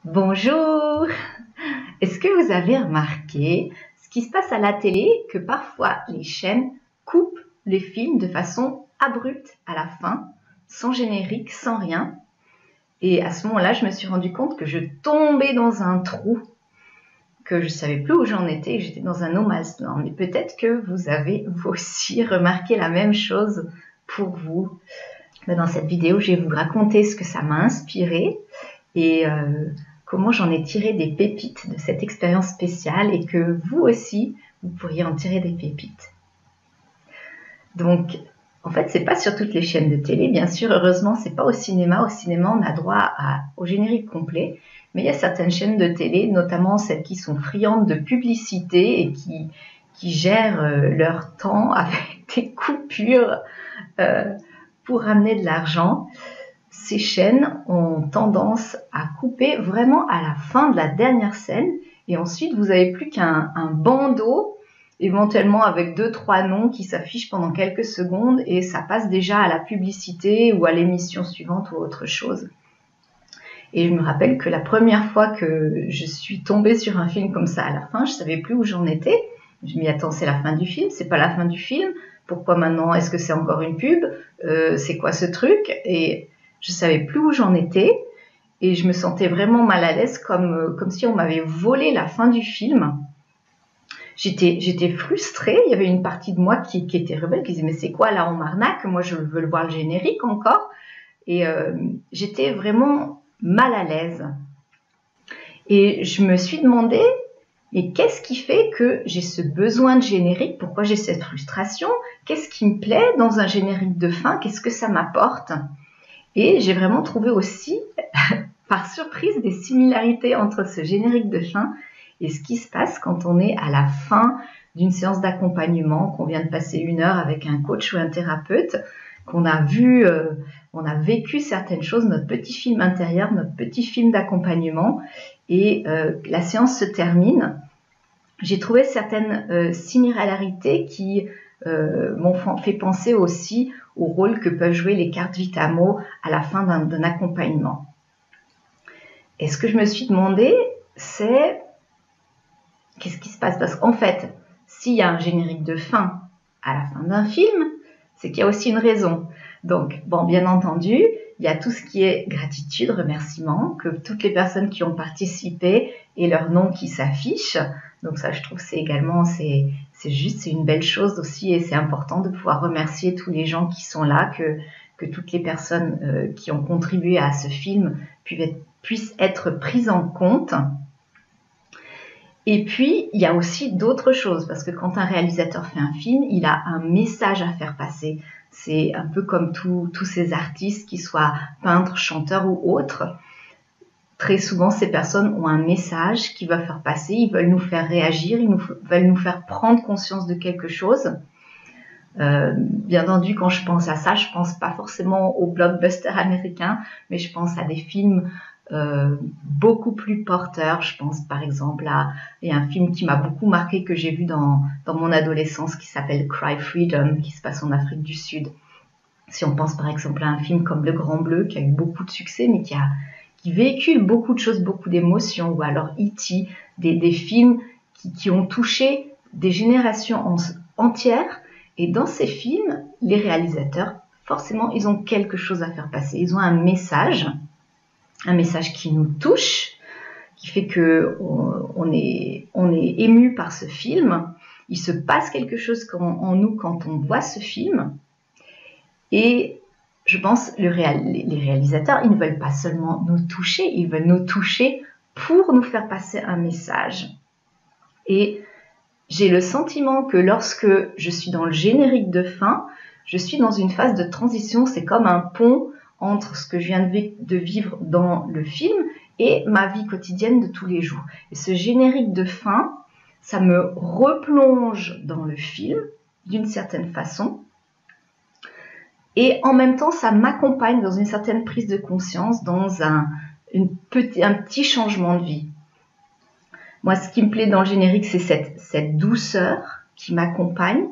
Bonjour! Est-ce que vous avez remarqué ce qui se passe à la télé, que parfois les chaînes coupent les films de façon abrupte à la fin, sans générique, sans rien? Et à ce moment-là, je me suis rendu compte que je tombais dans un trou, que je ne savais plus où j'en étais, que j'étais dans un no man's land. Mais peut-être que vous avez vous aussi remarqué la même chose pour vous. Dans cette vidéo, je vais vous raconter ce que ça m'a inspiré et comment j'en ai tiré des pépites de cette expérience spéciale et que vous aussi, vous pourriez en tirer des pépites. Donc, en fait, c'est pas sur toutes les chaînes de télé, bien sûr, heureusement, c'est pas au cinéma. Au cinéma, on a droit au générique complet, mais il y a certaines chaînes de télé, notamment celles qui sont friandes de publicité et qui gèrent leur temps avec des coupures pour ramener de l'argent. Ces chaînes ont tendance à couper vraiment à la fin de la dernière scène et ensuite vous n'avez plus qu'un bandeau, éventuellement avec 2-3 noms qui s'affichent pendant quelques secondes et ça passe déjà à la publicité ou à l'émission suivante ou autre chose. Et je me rappelle que la première fois que je suis tombée sur un film comme ça à la fin, je ne savais plus où j'en étais. Je me dis attends, c'est la fin du film, c'est pas la fin du film, pourquoi maintenant, est-ce que c'est encore une pub, c'est quoi ce truc? Et je ne savais plus où j'en étais et je me sentais vraiment mal à l'aise, comme si on m'avait volé la fin du film. J'étais frustrée, il y avait une partie de moi qui était rebelle, qui disait mais c'est quoi là, on m'arnaque, moi je veux voir le générique encore. Et j'étais vraiment mal à l'aise. Et je me suis demandé, mais qu'est-ce qui fait que j'ai ce besoin de générique? Pourquoi j'ai cette frustration? Qu'est-ce qui me plaît dans un générique de fin? Qu'est-ce que ça m'apporte? Et j'ai vraiment trouvé aussi, par surprise, des similarités entre ce générique de fin et ce qui se passe quand on est à la fin d'une séance d'accompagnement, qu'on vient de passer 1 heure avec un coach ou un thérapeute, qu'on a vu, on a vécu certaines choses, notre petit film intérieur, notre petit film d'accompagnement, et la séance se termine. J'ai trouvé certaines similarités qui m'ont fait penser aussi au rôle que peuvent jouer les cartes Vitamo à la fin d'un accompagnement. Et ce que je me suis demandé, c'est qu'est-ce qui se passe? Parce qu'en fait, s'il y a un générique de fin à la fin d'un film, c'est qu'il y a aussi une raison. Donc, bon, bien entendu, il y a tout ce qui est gratitude, remerciement, que toutes les personnes qui ont participé et leur nom qui s'affiche. Donc ça, je trouve, c'est également, c'est une belle chose aussi, et c'est important de pouvoir remercier tous les gens qui sont là, que toutes les personnes qui ont contribué à ce film puissent être prises en compte. Et puis, il y a aussi d'autres choses, parce que quand un réalisateur fait un film, il a un message à faire passer. C'est un peu comme tous ces artistes, qu'ils soient peintres, chanteurs ou autres. Très souvent, ces personnes ont un message qu'ils veulent faire passer, ils veulent nous faire réagir, ils veulent nous faire prendre conscience de quelque chose. Bien entendu, quand je pense à ça, je pense pas forcément aux blockbusters américains, mais je pense à des films beaucoup plus porteurs. Je pense par exemple il y a un film qui m'a beaucoup marqué, que j'ai vu dans mon adolescence, qui s'appelle Cry Freedom, qui se passe en Afrique du Sud. Si on pense par exemple à un film comme Le Grand Bleu, qui a eu beaucoup de succès, mais qui véhicule beaucoup de choses, beaucoup d'émotions, ou alors E.T., des films qui ont touché des générations entières. Et dans ces films, les réalisateurs, forcément, ils ont quelque chose à faire passer. Ils ont un message qui nous touche, qui fait que on est ému par ce film. Il se passe quelque chose en nous quand on voit ce film. Et je pense les réalisateurs, ils ne veulent pas seulement nous toucher, ils veulent nous toucher pour nous faire passer un message. Et j'ai le sentiment que lorsque je suis dans le générique de fin, je suis dans une phase de transition. C'est comme un pont entre ce que je viens de vivre dans le film et ma vie quotidienne de tous les jours. Et ce générique de fin, ça me replonge dans le film d'une certaine façon. Et en même temps, ça m'accompagne dans une certaine prise de conscience, dans un petit changement de vie. Moi, ce qui me plaît dans le générique, c'est cette douceur qui m'accompagne.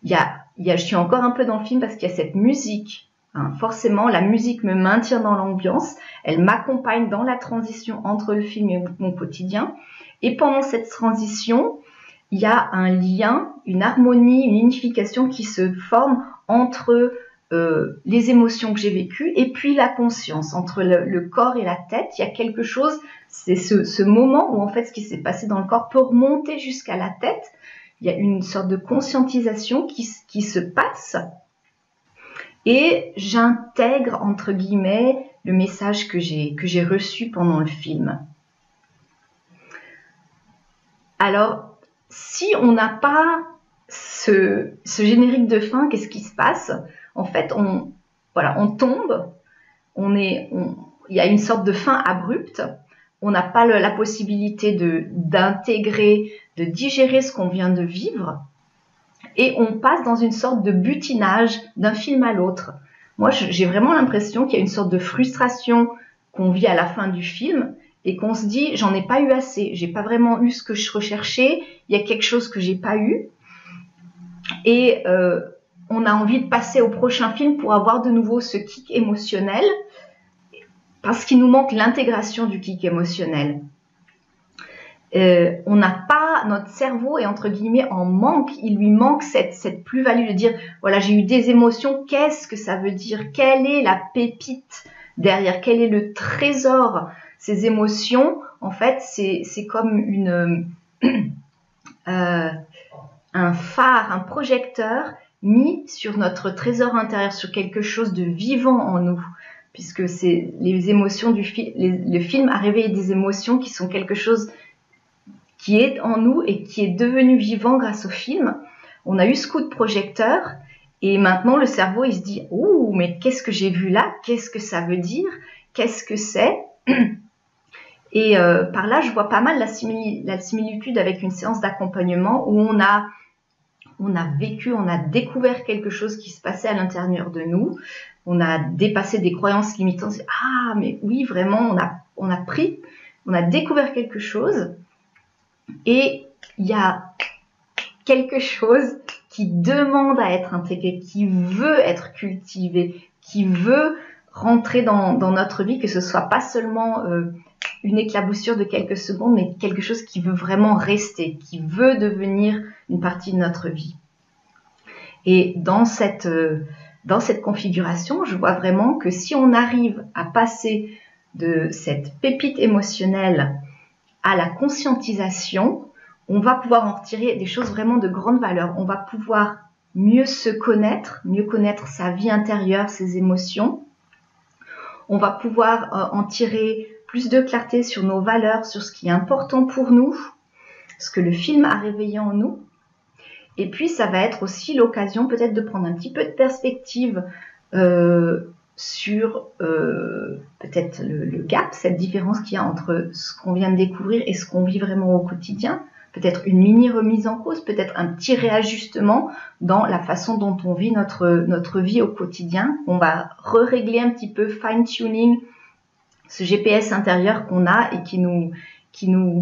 Je suis encore un peu dans le film parce qu'il y a cette musique hein. Forcément, la musique me maintient dans l'ambiance, elle m'accompagne dans la transition entre le film et mon quotidien. Et pendant cette transition, il y a un lien, une harmonie, une unification qui se forme entre les émotions que j'ai vécues et puis la conscience, entre le corps et la tête. Il y a quelque chose, c'est ce moment où en fait ce qui s'est passé dans le corps peut remonter jusqu'à la tête. Il y a une sorte de conscientisation qui se passe et j'intègre entre guillemets le message que j'ai reçu pendant le film. Alors, si on n'a pas ce générique de fin, qu'est-ce qui se passe? En fait, on tombe, il y a une sorte de fin abrupte, on n'a pas la possibilité d'intégrer, de digérer ce qu'on vient de vivre, et on passe dans une sorte de butinage d'un film à l'autre. Moi, j'ai vraiment l'impression qu'il y a une sorte de frustration qu'on vit à la fin du film, et qu'on se dit, j'en ai pas eu assez, j'ai pas vraiment eu ce que je recherchais, il y a quelque chose que j'ai pas eu, et on a envie de passer au prochain film pour avoir de nouveau ce kick émotionnel, parce qu'il nous manque l'intégration du kick émotionnel. On n'a pas, notre cerveau est entre guillemets en manque, il lui manque cette plus-value de dire, voilà, j'ai eu des émotions, qu'est-ce que ça veut dire? Quelle est la pépite derrière? Quel est le trésor? Ces émotions, en fait, c'est comme un phare, un projecteur mis sur notre trésor intérieur, sur quelque chose de vivant en nous, puisque c'est les émotions du film. Le film a réveillé des émotions qui sont quelque chose qui est en nous et qui est devenu vivant grâce au film. On a eu ce coup de projecteur et maintenant le cerveau il se dit « Oh, mais qu'est-ce que j'ai vu là? Qu'est-ce que ça veut dire? Qu'est-ce que c'est ?» Et par là, je vois pas mal la similitude avec une séance d'accompagnement où on a vécu, on a découvert quelque chose qui se passait à l'intérieur de nous, on a dépassé des croyances limitantes. Ah, mais oui, vraiment, on a découvert quelque chose et il y a quelque chose qui demande à être intégré, qui veut être cultivé, qui veut rentrer dans notre vie, que ce soit pas seulement une éclaboussure de quelques secondes, mais quelque chose qui veut vraiment rester, qui veut devenir une partie de notre vie. Et dans cette configuration, je vois vraiment que si on arrive à passer de cette pépite émotionnelle à la conscientisation, on va pouvoir en retirer des choses vraiment de grande valeur. On va pouvoir mieux se connaître, mieux connaître sa vie intérieure, ses émotions. On va pouvoir en tirer plus de clarté sur nos valeurs, sur ce qui est important pour nous, ce que le film a réveillé en nous. Et puis, ça va être aussi l'occasion peut-être de prendre un petit peu de perspective sur peut-être le gap, cette différence qu'il y a entre ce qu'on vient de découvrir et ce qu'on vit vraiment au quotidien. Peut-être une mini remise en cause, peut-être un petit réajustement dans la façon dont on vit notre vie au quotidien. On va régler un petit peu, fine-tuning, ce GPS intérieur qu'on a et qui nous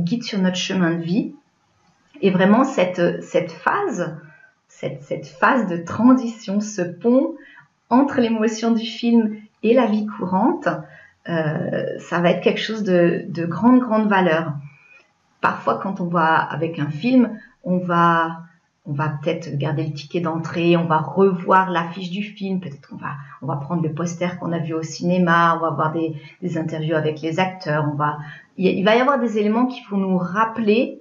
guide sur notre chemin de vie. Et vraiment, cette phase de transition, ce pont entre l'émotion du film et la vie courante, ça va être quelque chose de grande valeur. Parfois, quand on va avec un film, on va peut-être garder le ticket d'entrée, on va revoir l'affiche du film, peut-être on va prendre le poster qu'on a vu au cinéma, on va voir des interviews avec les acteurs, il va y avoir des éléments qui vont nous rappeler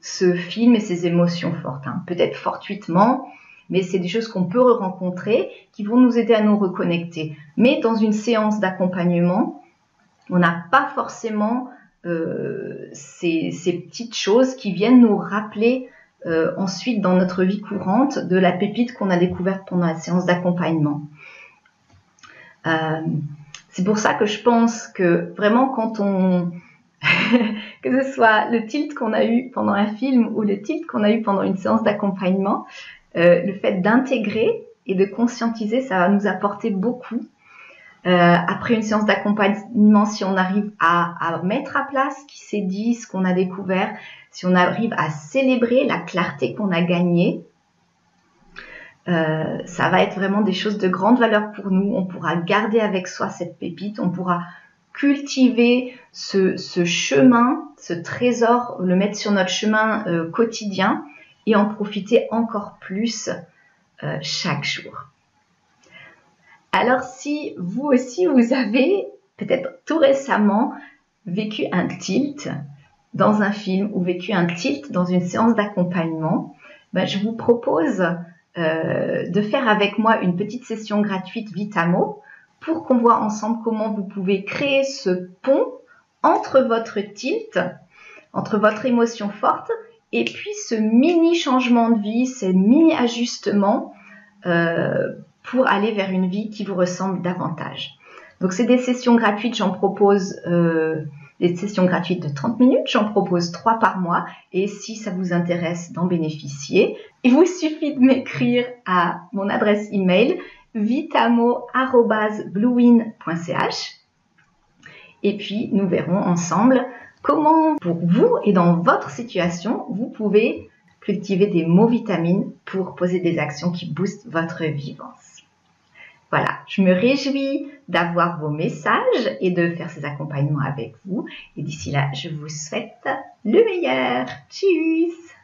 ce film et ses émotions fortes, hein. Peut-être fortuitement, mais c'est des choses qu'on peut rencontrer, qui vont nous aider à nous reconnecter. Mais dans une séance d'accompagnement, on n'a pas forcément ces petites choses qui viennent nous rappeler ensuite dans notre vie courante de la pépite qu'on a découverte pendant la séance d'accompagnement. C'est pour ça que je pense que vraiment quand que ce soit le tilt qu'on a eu pendant un film ou le tilt qu'on a eu pendant une séance d'accompagnement, le fait d'intégrer et de conscientiser, ça va nous apporter beaucoup. Après une séance d'accompagnement, si on arrive à mettre à place ce qui s'est dit, ce qu'on a découvert, si on arrive à célébrer la clarté qu'on a gagnée, Ça va être vraiment des choses de grande valeur pour nous. On pourra garder avec soi cette pépite, on pourra cultiver ce chemin, ce trésor, le mettre sur notre chemin quotidien et en profiter encore plus chaque jour. Alors si vous aussi vous avez peut-être tout récemment vécu un tilt dans un film ou vécu un tilt dans une séance d'accompagnement, je vous propose de faire avec moi une petite session gratuite Vitamo pour qu'on voit ensemble comment vous pouvez créer ce pont entre votre tilt, entre votre émotion forte et puis ce mini changement de vie, ces mini ajustements pour aller vers une vie qui vous ressemble davantage. Donc c'est des sessions gratuites, j'en propose des sessions gratuites de 30 minutes, j'en propose 3 par mois et si ça vous intéresse d'en bénéficier, il vous suffit de m'écrire à mon adresse email vitamo@bluewin.ch et puis nous verrons ensemble comment pour vous et dans votre situation vous pouvez cultiver des mots vitamines pour poser des actions qui boostent votre vivance. Voilà, je me réjouis d'avoir vos messages et de faire ces accompagnements avec vous. Et d'ici là, je vous souhaite le meilleur. Tchuss!